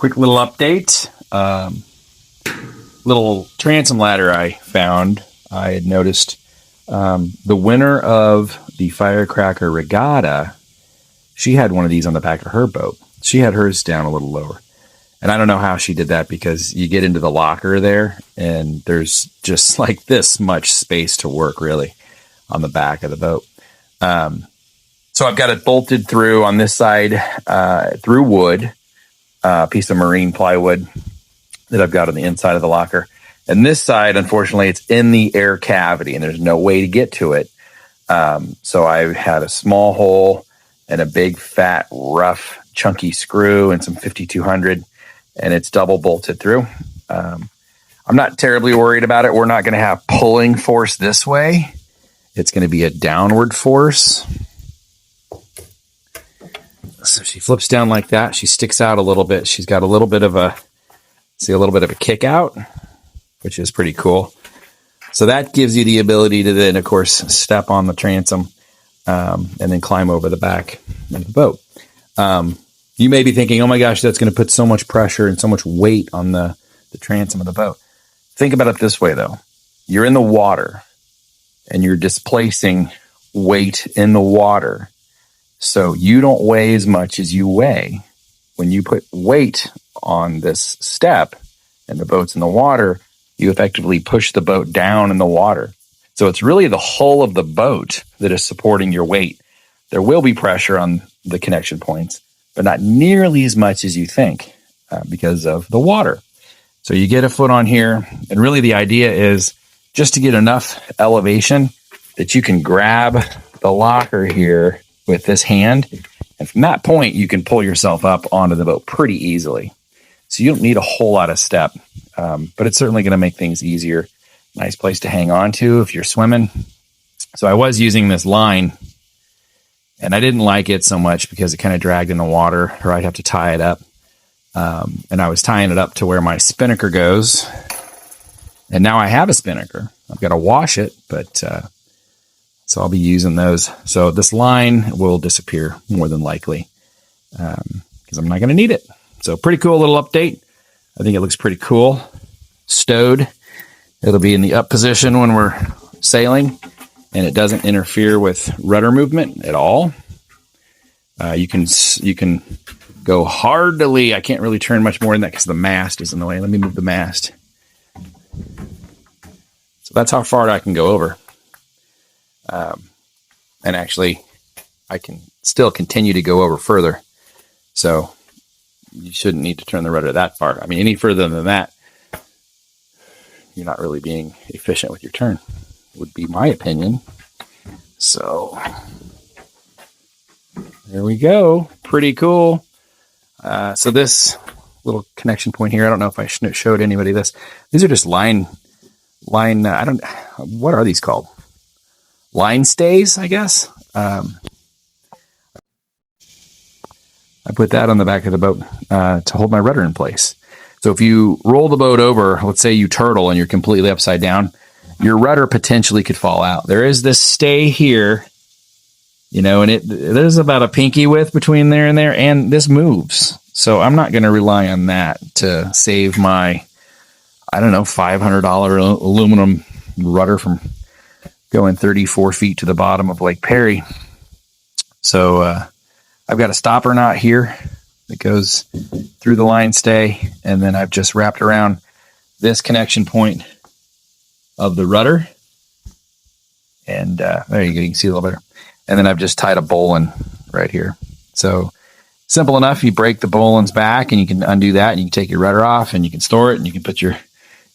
quick little update. Little transom ladder I found. I had noticed the winner of the Firecracker Regatta, she had one of these on the back of her boat. She had hers down a little lower. And I don't know how she did that, because you get into the locker there and there's just like this much space to work really on the back of the boat. So I've got it bolted through on this side through wood, piece of marine plywood that I've got on the inside of the locker. And this side, unfortunately, it's in the air cavity and there's no way to get to it. So I had a small hole and a big, fat, rough, chunky screw and some 5200, and it's double bolted through. I'm not terribly worried about it. We're not going to have pulling force this way. It's going to be a downward force. So she flips down like that. She sticks out a little bit. She's got a little bit of a kick out, which is pretty cool. So that gives you the ability to then, of course, step on the transom and then climb over the back of the boat. You may be thinking, oh my gosh, that's going to put so much pressure and so much weight on the transom of the boat. Think about it this way, though. You're in the water and you're displacing weight in the water. So you don't weigh as much as you weigh. When you put weight on this step and the boat's in the water, you effectively push the boat down in the water. So it's really the hull of the boat that is supporting your weight. There will be pressure on the connection points, but not nearly as much as you think because of the water. So you get a foot on here, and really the idea is just to get enough elevation that you can grab the locker here with this hand, and from that point you can pull yourself up onto the boat pretty easily. So you don't need a whole lot of step, but it's certainly going to make things easier. Nice place to hang on to if you're swimming. So I was using this line, and I didn't like it so much because it kind of dragged in the water, or I'd have to tie it up. And I was tying it up to where my spinnaker goes. And now I have a spinnaker. I've got to wash it, but so I'll be using those. So this line will disappear more than likely because I'm not going to need it. So pretty cool little update. I think it looks pretty cool. Stowed. It'll be in the up position when we're sailing, and it doesn't interfere with rudder movement at all. You can go hard to lee. I can't really turn much more than that because the mast is in the way. Let me move the mast. So that's how far I can go over. And actually, I can still continue to go over further. So you shouldn't need to turn the rudder that far. I mean, any further than that, you're not really being efficient with your turn, would be my opinion. So there we go. Pretty cool. So this little connection point here, I don't know if I showed anybody this. These are just line, what are these called? Line stays, I guess. I put that on the back of the boat to hold my rudder in place. So if you roll the boat over, let's say you turtle and you're completely upside down, your rudder potentially could fall out. There is this stay here, and there's about a pinky width between there, and this moves. So I'm not going to rely on that to save my, $500 aluminum rudder from going 34 feet to the bottom of Lake Perry. So I've got a stopper knot here that goes through the line stay, and then I've just wrapped around this connection point of the rudder. And there you go, you can see a little better. And then I've just tied a bowline right here. So simple enough. You break the bowlines back, and you can undo that, and you can take your rudder off, and you can store it, and you can put your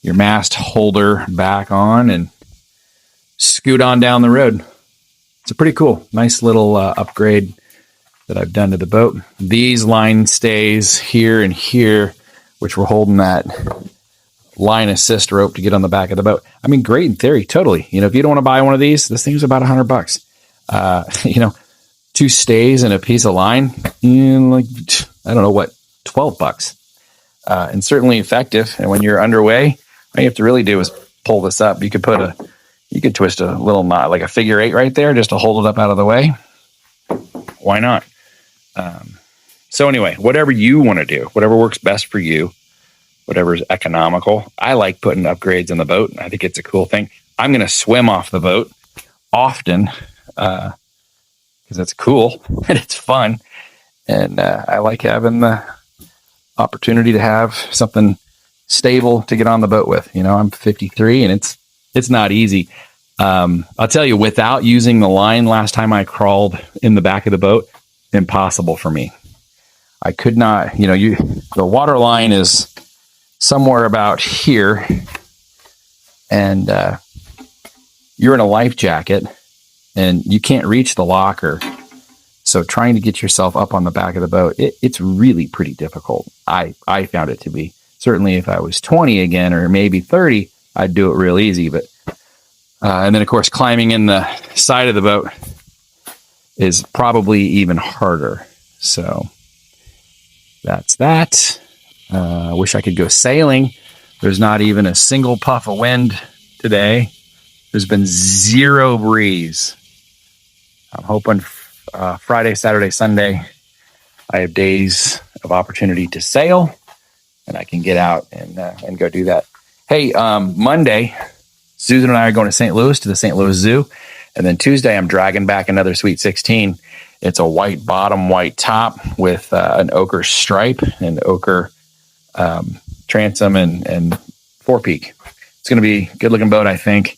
mast holder back on and scoot on down the road. It's a pretty cool, nice little upgrade that I've done to the boat. These line stays here and here, which we're holding that line assist rope to get on the back of the boat. I mean, great in theory, totally. If you don't want to buy one of these, this thing's about $100. 2 stays and a piece of line, $12. And certainly effective. And when you're underway, all you have to really do is pull this up. You could twist a little knot, like a figure 8 right there, just to hold it up out of the way. Why not? So anyway, whatever you want to do, whatever works best for you, whatever is economical. I like putting upgrades on the boat. I think it's a cool thing. I'm going to swim off the boat often because it's cool and it's fun. And I like having the opportunity to have something stable to get on the boat with. You know, I'm 53 and it's not easy. I'll tell you, without using the line, last time I crawled in the back of the boat, impossible for me. I could not, you know, the water line is somewhere about here, and you're in a life jacket and you can't reach the locker. So trying to get yourself up on the back of the boat, it's really pretty difficult. I found it to be. Certainly if I was 20 again, or maybe 30, I'd do it real easy. But and then, of course, climbing in the side of the boat is probably even harder. So that's that. I wish I could go sailing. There's not even a single puff of wind today. There's been zero breeze. I'm hoping Friday, Saturday, Sunday, I have days of opportunity to sail, and I can get out and go do that. Hey, Monday, Susan and I are going to St. Louis to the St. Louis Zoo. And then Tuesday, I'm dragging back another Sweet 16. It's a white bottom, white top with an ochre stripe and ochre transom and forepeak. It's going to be a good looking boat, I think.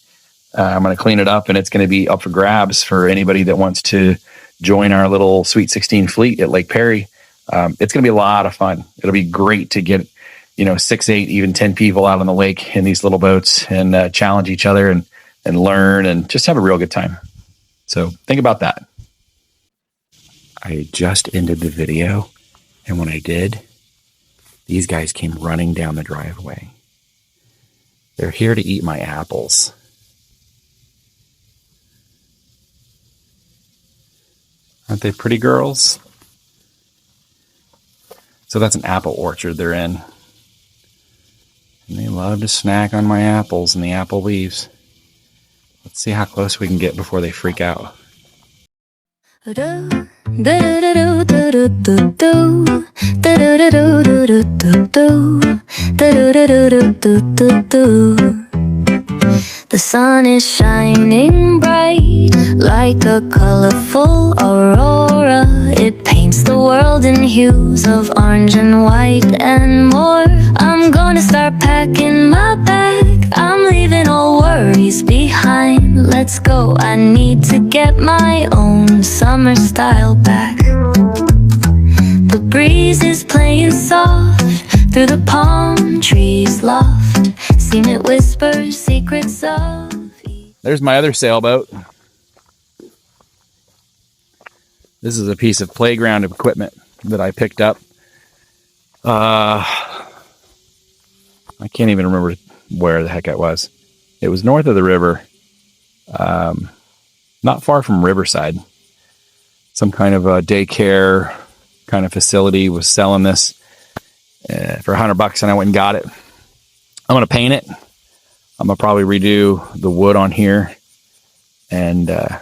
I'm going to clean it up, and it's going to be up for grabs for anybody that wants to join our little Sweet 16 fleet at Lake Perry. It's going to be a lot of fun. It'll be great to get, 6, 8, even 10 people out on the lake in these little boats and challenge each other and learn and just have a real good time. So think about that. I just ended the video, and when I did, these guys came running down the driveway. They're here to eat my apples. Aren't they pretty girls? So that's an apple orchard they're in. And they love to snack on my apples and the apple leaves. Let's see how close we can get before they freak out. The sun is shining bright like a colorful aurora. It paints the world in hues of orange and white and more. I'm gonna start packing my bag. I'm leaving all worries behind. Let's go, I need to get my own summer style back. The breeze is playing soft through the palm trees loft. Seen it whisper secrets of. There's my other sailboat. This is a piece of playground equipment that I picked up. I can't even remember where the heck it was. It was north of the river, not far from Riverside. Some kind of a daycare kind of facility was selling this for $100, and I went and got it. I'm going to paint it. I'm going to probably redo the wood on here. And I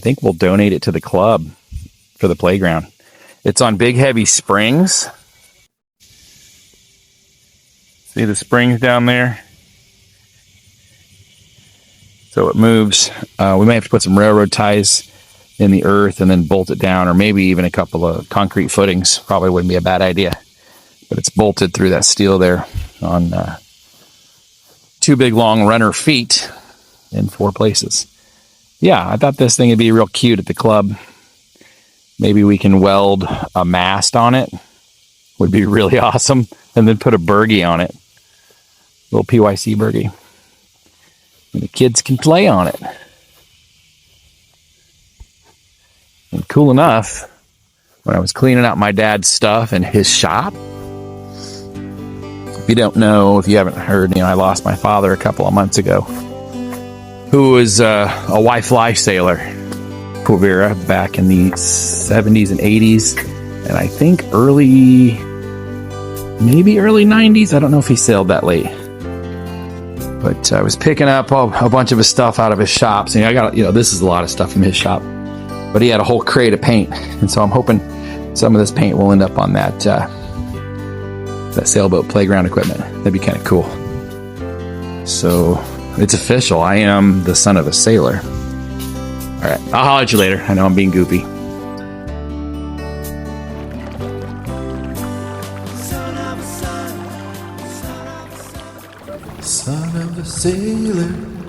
think we'll donate it to the club for the playground. It's on big, heavy springs. See the springs down there? So it moves. We may have to put some railroad ties in the earth and then bolt it down, or maybe even a couple of concrete footings. Probably wouldn't be a bad idea. But it's bolted through that steel there on 2 big long runner feet in 4 places. Yeah, I thought this thing would be real cute at the club. Maybe we can weld a mast on it. Would be really awesome. And then put a burgie on it. Little PYC burgie. And the kids can play on it. And cool enough, when I was cleaning out my dad's stuff in his shop, if you don't know, if you haven't heard, I lost my father a couple of months ago, who was a Y-fly sailor, Quivira, back in the 70s and 80s, and I think maybe early 90s. I don't know if he sailed that late. But I was picking up a bunch of his stuff out of his shop. So I got, this is a lot of stuff from his shop. But he had a whole crate of paint. And so I'm hoping some of this paint will end up on that sailboat playground equipment. That'd be kind of cool. So it's official. I am the son of a sailor. All right, I'll holler at you later. I know I'm being goofy. Son of a sailor.